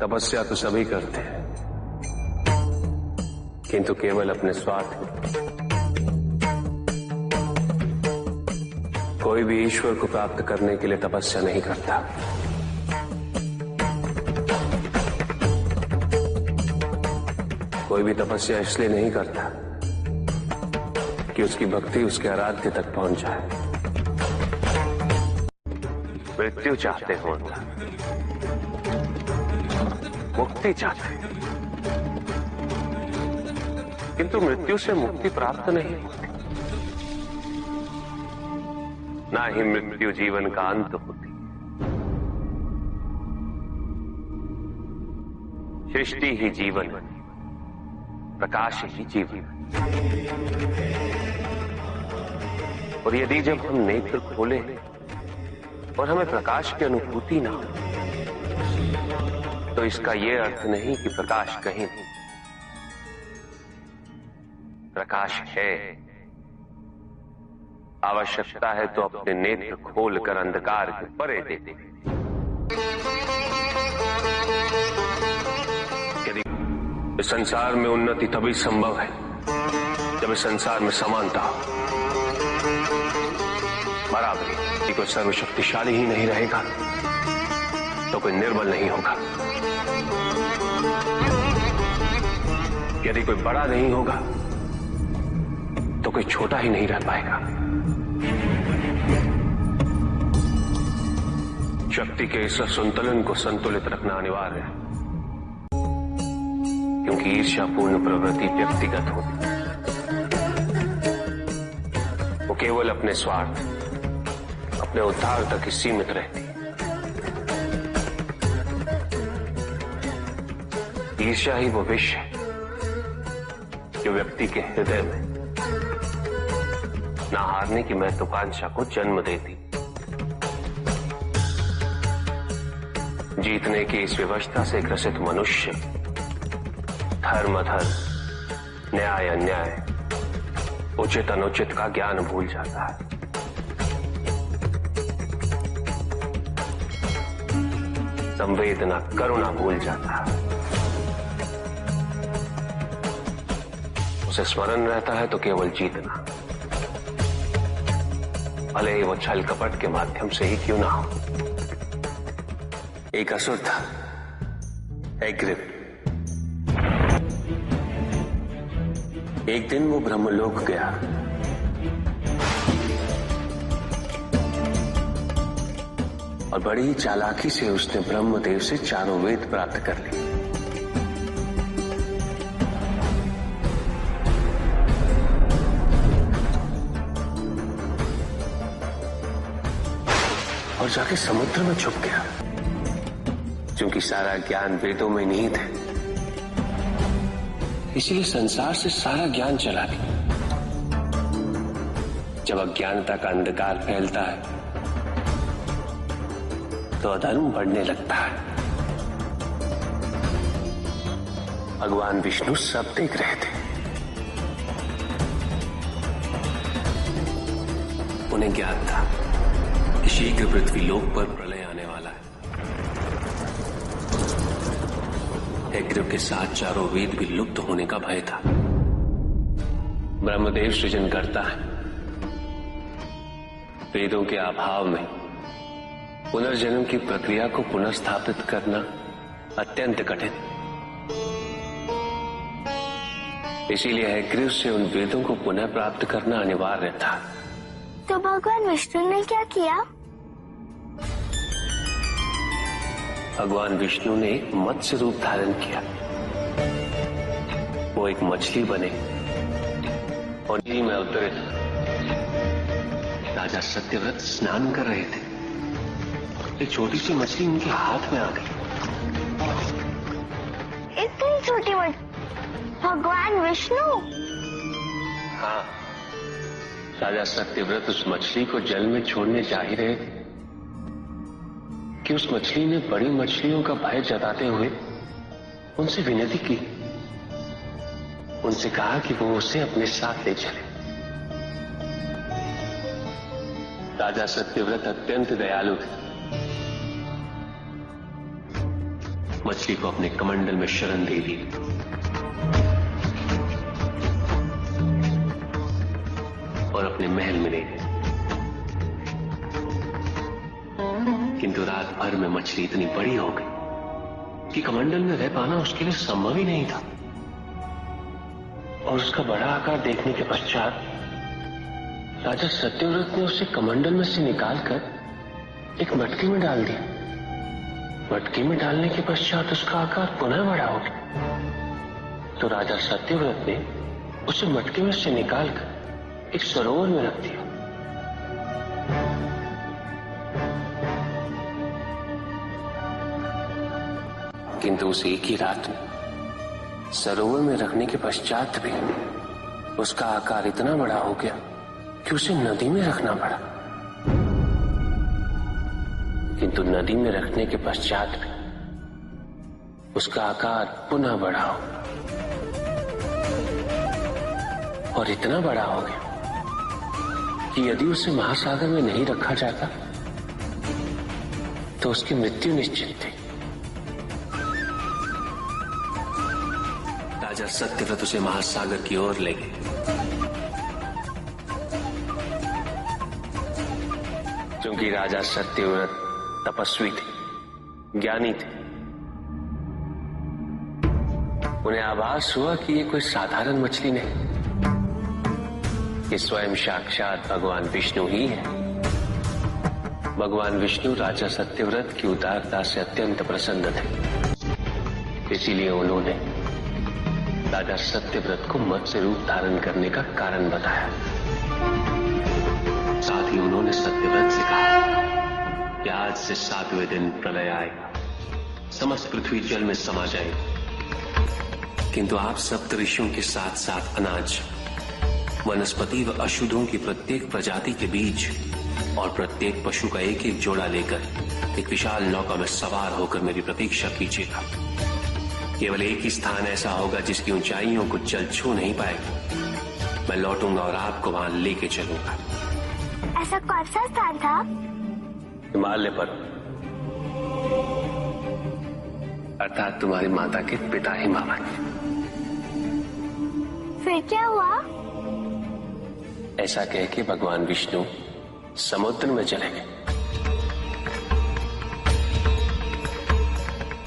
तपस्या तो सभी करते हैं, किंतु केवल अपने स्वार्थ में। कोई भी ईश्वर को प्राप्त करने के लिए तपस्या नहीं करता। कोई भी तपस्या इसलिए नहीं करता कि उसकी भक्ति उसके आराध्य तक पहुंच जाए। मृत्यु चाहते हो, मुक्ति चाहते, किंतु मृत्यु से मुक्ति प्राप्त नहीं होती। ना ही मृत्यु जीवन का अंत होती। सृष्टि ही जीवन, प्रकाश ही जीवन। और यदि जब हम नेत्र खोले और हमें प्रकाश की अनुभूति ना हो, तो इसका यह अर्थ नहीं कि प्रकाश कहीं नहीं। प्रकाश है। आवश्यकता है तो अपने नेत्र खोलकर अंधकार के परे दे दे। यदि इस संसार में उन्नति तभी संभव है जब इस संसार में समानता हो, बराबरी। यदि कोई सर्वशक्तिशाली ही नहीं रहेगा तो कोई निर्बल नहीं होगा। यदि कोई बड़ा नहीं होगा तो कोई छोटा ही नहीं रह पाएगा। शक्ति के इस असंतुलन को संतुलित रखना अनिवार्य है, क्योंकि ईर्ष्यापूर्ण प्रवृत्ति व्यक्तिगत होती है। वो केवल अपने स्वार्थ, अपने उद्धार तक ही सीमित रहती है। ईर्ष्या ही वो विष है जो व्यक्ति के हृदय में ना हारने की महत्वाकांक्षा को जन्म देती। जीतने की इस व्यवस्था से ग्रसित मनुष्य धर्म अधर्म, न्याय अन्याय, उचित अनुचित का ज्ञान भूल जाता है। संवेदना, करुणा भूल जाता है। उसे स्मरण रहता है तो केवल जीतना, भले ही वो छल कपट के माध्यम से ही क्यों ना हो। एक असुर था, एग्रिप। एक दिन वो ब्रह्मलोक गया। और बड़ी चालाकी से उसने ब्रह्मदेव से चारों वेद प्राप्त कर लिए। और जाके समुद्र में छुप गया, क्योंकि सारा ज्ञान वेदों में निहित है। इसीलिए संसार से सारा ज्ञान चला गया। जब अज्ञानता का अंधकार फैलता है तो अधर्म बढ़ने लगता है। भगवान विष्णु सब देख रहे थे। उन्हें ज्ञान था कि शीघ्र पृथ्वी लोक पर प्रलय आने वाला है। एग्रिप के साथ चारों वेद भी लुप्त होने का भय था। ब्रह्मदेव सृजन करता है। वेदों के अभाव में पुनर्जन्म की प्रक्रिया को पुनर्स्थापित करना अत्यंत कठिन। इसीलिए एग्रिप से उन वेदों को पुनः प्राप्त करना अनिवार्य था। तो भगवान विष्णु ने क्या किया? भगवान विष्णु ने एक मत्स्य रूप धारण किया। वो एक मछली बने और नदी में उतरे। राजा सत्यव्रत स्नान कर रहे थे। एक छोटी सी मछली उनके हाथ में आ गई। इतनी छोटी मछली? भगवान विष्णु? हाँ, राजा सत्यव्रत उस मछली को जल में छोड़ने जा ही रहे थे कि उस मछली ने बड़ी मछलियों का भय जताते हुए उनसे विनती की। उनसे कहा कि वो उसे अपने साथ ले चले। राजा सत्यव्रत अत्यंत दयालु थे। मछली को अपने कमंडल में शरण दे दी और अपने महल में ले गए। किंतु रात भर में मछली इतनी बड़ी हो गई कि कमंडल में रह पाना उसके लिए संभव ही नहीं था। और उसका बड़ा आकार देखने के पश्चात राजा सत्यव्रत ने उसे कमंडल में से निकालकर एक मटकी में डाल दिया। मटकी में डालने के पश्चात उसका आकार पुनः बड़ा हो गया। तो राजा सत्यव्रत ने उसे मटकी में से निकालकर एक सरोवर में रख दिया। किंतु उस एक ही रात में सरोवर में रखने के पश्चात भी उसका आकार इतना बड़ा हो गया कि उसे नदी में रखना पड़ा। किंतु नदी में रखने के पश्चात भी उसका आकार पुनः बड़ा हो और इतना बड़ा हो गया कि यदि उसे महासागर में नहीं रखा जाता तो उसकी मृत्यु निश्चित थी। राजा सत्यव्रत उसे महासागर की ओर ले गए। क्योंकि राजा सत्यव्रत तपस्वी थे, ज्ञानी थे, उन्हें आभास हुआ कि ये कोई साधारण मछली नहीं, ये स्वयं साक्षात भगवान विष्णु ही है। भगवान विष्णु राजा सत्यव्रत की उदारता से अत्यंत प्रसन्न थे। इसीलिए उन्होंने राजा सत्यव्रत को मत्स्य रूप धारण करने का कारण बताया। साथ ही उन्होंने सत्यव्रत से कहा कि आज से 7वें दिन प्रलय आएगा, समस्त पृथ्वी जल में समा जाएगी। किंतु आप सप्त ऋषियों के साथ साथ अनाज, वनस्पति व अशुद्धों की प्रत्येक प्रजाति के बीज और प्रत्येक पशु का एक एक जोड़ा लेकर एक विशाल नौका में सवार होकर मेरी प्रतीक्षा कीजिएगा। केवल एक ही स्थान ऐसा होगा जिसकी ऊंचाइयों को जल छू नहीं पाएगा। मैं लौटूंगा और आपको वहां लेके चलूंगा। ऐसा कौन सा स्थान था? हिमालय पर, अर्थात तुम्हारी माता के पिता हिमालय। फिर क्या हुआ? ऐसा कह के भगवान विष्णु समुद्र में चले गए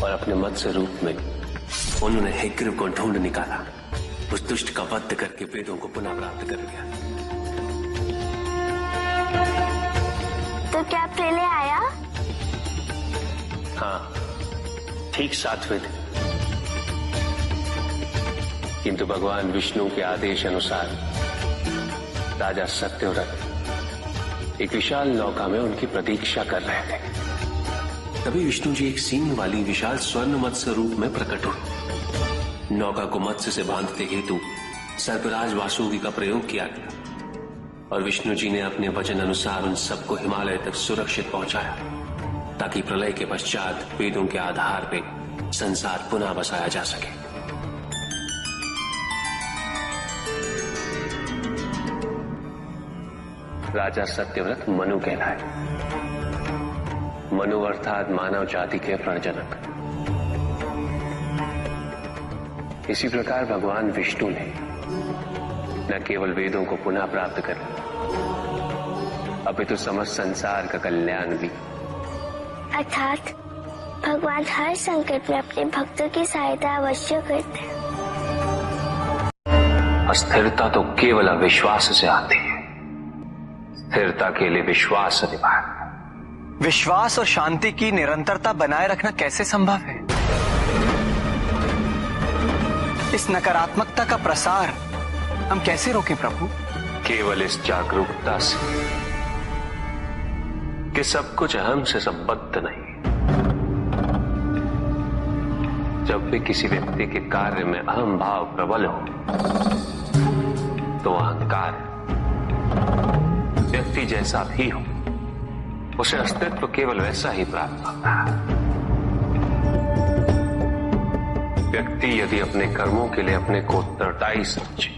और अपने मत्स्य रूप में उन्होंने हिग्रीव को ढूंढ निकाला। उस दुष्ट का वध करके वेदों को पुनः प्राप्त कर लिया। तो क्या प्रलय आया? हाँ, ठीक 7वें दिन। किंतु भगवान विष्णु के आदेश अनुसार राजा सत्यव्रत एक विशाल नौका में उनकी प्रतीक्षा कर रहे थे। तभी विष्णु जी एक सींग वाली विशाल स्वर्ण मत्स्य रूप में प्रकट हुए। नौका को मत्स्य से बांधते हेतु सर्पराज वासुकी का प्रयोग किया गया और विष्णु जी ने अपने वचन अनुसार उन सबको हिमालय तक सुरक्षित पहुंचाया, ताकि प्रलय के पश्चात वेदों के आधार पर संसार पुनः बसाया जा सके। राजा सत्यव्रत मनु कहलाए। मनु अर्थात मानव जाति के प्रजनक। इसी प्रकार भगवान विष्णु ने न केवल वेदों को पुनः प्राप्त कर अपितु समस्त संसार का कल्याण भी। अर्थात भगवान हर संकट में अपने भक्तों की सहायता अवश्य करते हैं। अस्थिरता तो केवल अविश्वास से आती है। स्थिरता के लिए विश्वास अनिवार्य। विश्वास और शांति की निरंतरता बनाए रखना कैसे संभव है? इस नकारात्मकता का प्रसार हम कैसे रोकें प्रभु? केवल इस जागरूकता से कि सब कुछ अहम से संबद्ध नहीं। जब भी किसी व्यक्ति के कार्य में अहम भाव प्रबल हो तो अहंकार व्यक्ति जैसा भी हो उसे अस्तित्व केवल वैसा ही प्राप्त होता है। व्यक्ति यदि अपने कर्मों के लिए अपने को उत्तरदायी समझे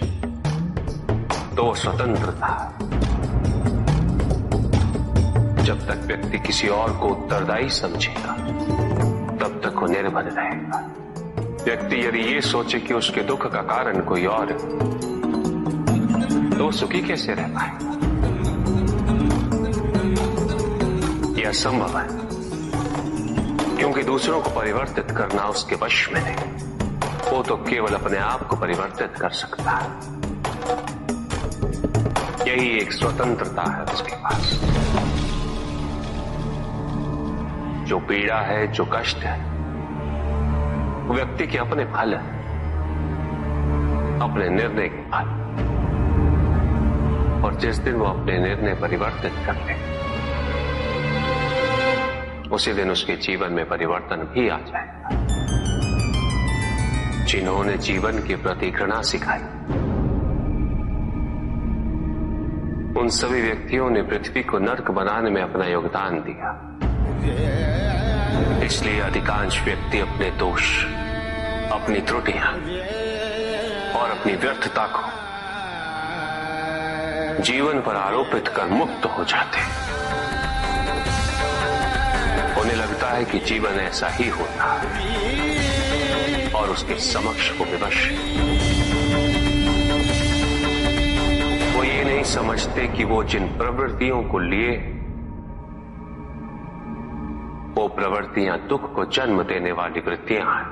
तो वो स्वतंत्र था। जब तक व्यक्ति किसी और को उत्तरदायी समझेगा तब तक वो वो निर्भर रहेगा। व्यक्ति यदि ये सोचे कि उसके दुख का कारण कोई और है, तो वो सुखी कैसे रह पाएगा? यह असंभव है, क्योंकि दूसरों को परिवर्तित करना उसके वश में नहीं। वो तो केवल अपने आप को परिवर्तित कर सकता है। यही एक स्वतंत्रता है उसके पास। जो पीड़ा है, जो कष्ट है, वो व्यक्ति के अपने फल है, अपने निर्णय के फल। और जिस दिन वो अपने निर्णय परिवर्तित कर ले, उसी दिन उसके जीवन में परिवर्तन भी आ जाएगा। जिन्होंने जीवन के प्रति घृणा सिखाई, उन सभी व्यक्तियों ने पृथ्वी को नर्क बनाने में अपना योगदान दिया। इसलिए अधिकांश व्यक्ति अपने दोष, अपनी त्रुटियां और अपनी व्यर्थता को जीवन पर आरोपित कर मुक्त हो जाते। उन्हें लगता है कि जीवन ऐसा ही होता है और उसके समक्ष वो विवश। वो ये नहीं समझते कि वो जिन प्रवृत्तियों को लिए, वो प्रवृत्तियां दुख को जन्म देने वाली वृत्तियां हैं।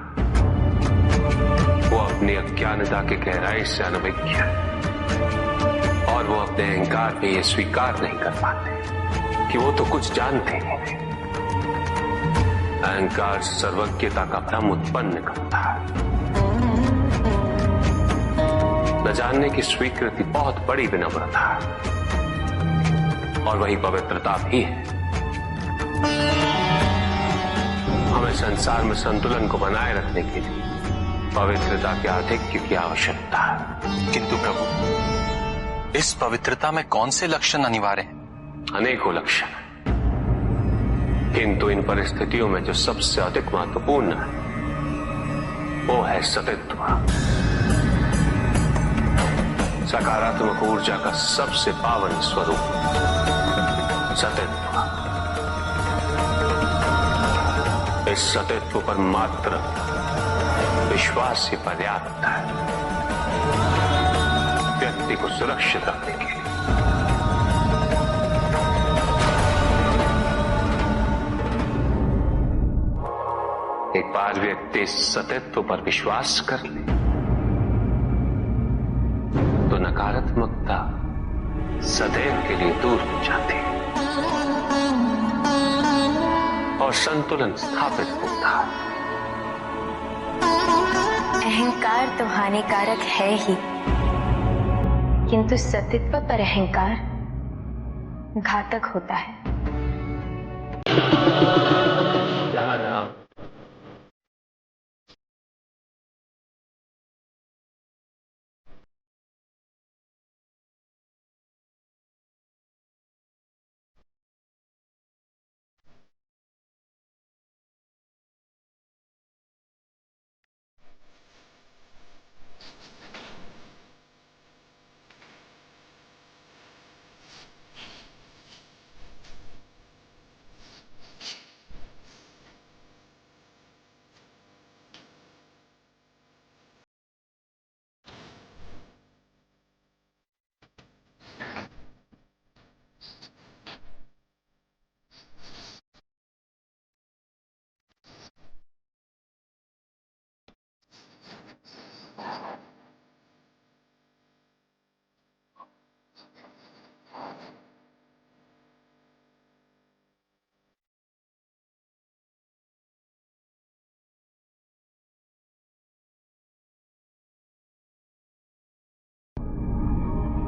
वो अपनी अज्ञानता की गहराई से अनभिज्ञ है और वो अपने अहंकार में ये स्वीकार नहीं कर पाते कि वो तो कुछ जानते ही नहीं। अहंकार सर्वज्ञता का भ्रम उत्पन्न करता है। न जानने की स्वीकृति बहुत बड़ी विनम्रता है और वही पवित्रता भी है। हमें संसार में संतुलन को बनाए रखने के लिए पवित्रता के आधिक्य की आवश्यकता है। किंतु प्रभु, इस पवित्रता में कौन से लक्षण अनिवार्य हैं? अनेकों लक्षण, किंतु इन परिस्थितियों में जो सबसे अधिक महत्वपूर्ण है, वो है सतित्व। सकारात्मक ऊर्जा का सबसे पावन स्वरूप सतित्व। इस सतित्व पर मात्र विश्वास ही पर्याप्त है व्यक्ति को सुरक्षित रखने के लिए। एक बार व्यक्ति इस सतित्व पर विश्वास कर ले तो नकारात्मकता सदैव के लिए दूर हो जाती है और संतुलन स्थापित होता है। अहंकार तो हानिकारक है ही, किंतु सतित्व पर अहंकार घातक होता है।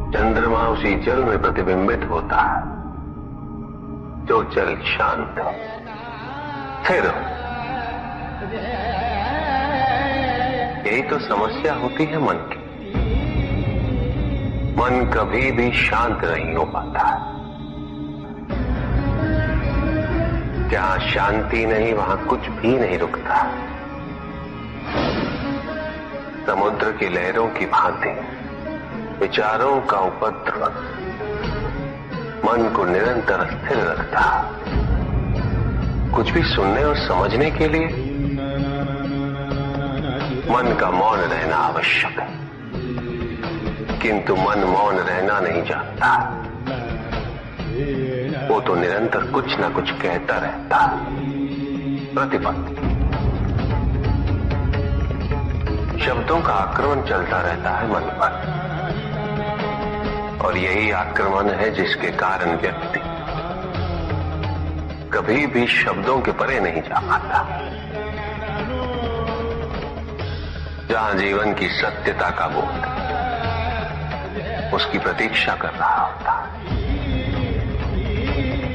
चंद्रमा उसी जल में प्रतिबिंबित होता है जो जल शांत है। फिर यही तो समस्या होती है मन की। मन कभी भी शांत नहीं हो पाता है। जहां शांति नहीं, वहां कुछ भी नहीं रुकता। समुद्र की लहरों की भांति विचारों का उपद्रव मन को निरंतर स्थिर रखता। कुछ भी सुनने और समझने के लिए मन का मौन रहना आवश्यक है, किंतु मन मौन रहना नहीं जानता। वो तो निरंतर कुछ ना कुछ कहता रहता, प्रतिपत्ति। शब्दों का आक्रमण चलता रहता है मन पर, और यही आक्रमण है जिसके कारण व्यक्ति कभी भी शब्दों के परे नहीं जा पाता। जहां जीवन की सत्यता का बोध उसकी प्रतीक्षा कर रहा होता,